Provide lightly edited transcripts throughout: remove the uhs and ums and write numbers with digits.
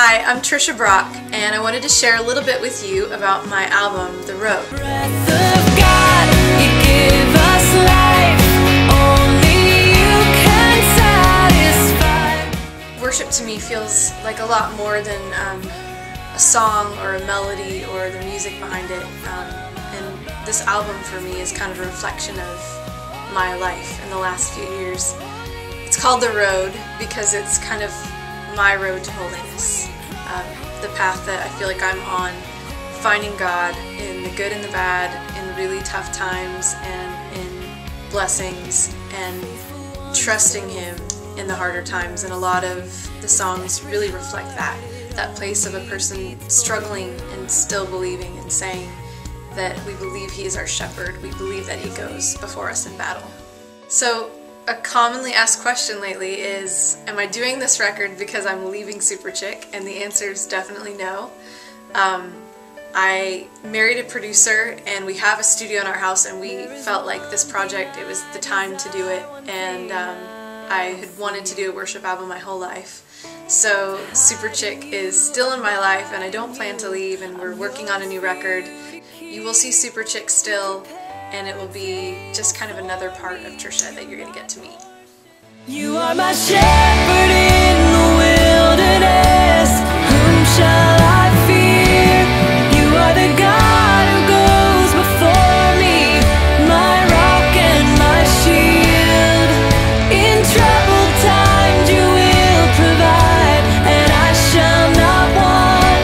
Hi, I'm Trisha Brock, and I wanted to share a little bit with you about my album, The Road. Worship to me feels like a lot more than a song or a melody or the music behind it, and this album for me is kind of a reflection of my life in the last few years. It's called The Road because it's kind of my road to holiness, the path that I feel like I'm on, finding God in the good and the bad, in really tough times and in blessings, and trusting Him in the harder times. And a lot of the songs really reflect that place of a person struggling and still believing and saying that we believe He is our shepherd, we believe that He goes before us in battle. So a commonly asked question lately is, am I doing this record because I'm leaving Superchick? And the answer is definitely no. I married a producer and we have a studio in our house, and we felt like this project, it was the time to do it, and I had wanted to do a worship album my whole life. So Superchick is still in my life and I don't plan to leave, and we're working on a new record. You will see Superchick still, and it will be just kind of another part of Trisha that you're going to get to meet. You are my shepherd in the wilderness, whom shall I fear? You are the God who goes before me, my rock and my shield. In troubled times you will provide, and I shall not want.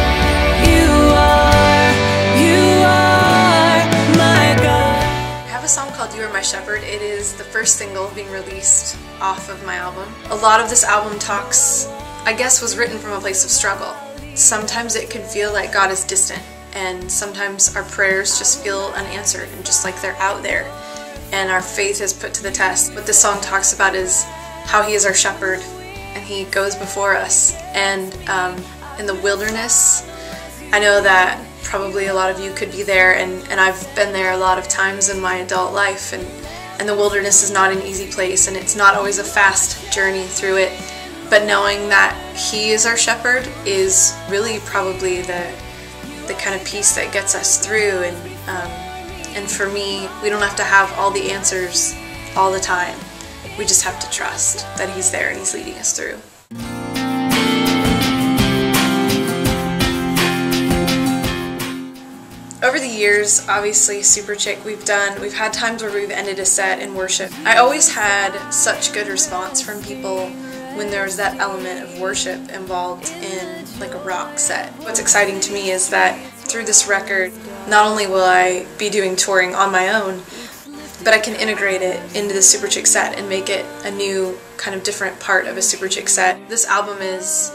You are my God. I have a song called You Are My Shepherd. It is the first single being released off of my album. A lot of this album talks, I guess, was written from a place of struggle. Sometimes it can feel like God is distant, and sometimes our prayers just feel unanswered and just like they're out there, and our faith is put to the test. What this song talks about is how He is our shepherd and He goes before us. And in the wilderness, I know that probably a lot of you could be there, and I've been there a lot of times in my adult life, and the wilderness is not an easy place, and it's not always a fast journey through it, but knowing that He is our shepherd is really probably the kind of peace that gets us through. And for me, we don't have to have all the answers all the time. We just have to trust that He's there and He's leading us through. Over the years, obviously, Superchick, we've had times where we've ended a set in worship. I always had such good response from people when there was that element of worship involved in like a rock set. What's exciting to me is that through this record, not only will I be doing touring on my own, but I can integrate it into the Superchick set and make it a new kind of different part of a Superchick set. This album is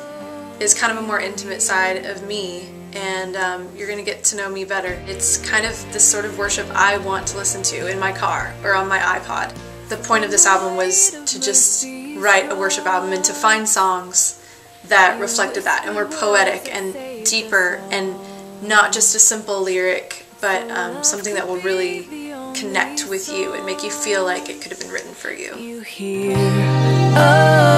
kind of a more intimate side of me, and you're going to get to know me better. It's kind of this sort of worship I want to listen to in my car or on my iPod. The point of this album was to just write a worship album and to find songs that reflected that and were poetic and deeper and not just a simple lyric, but something that will really connect with you and make you feel like it could have been written for you. You hear, oh.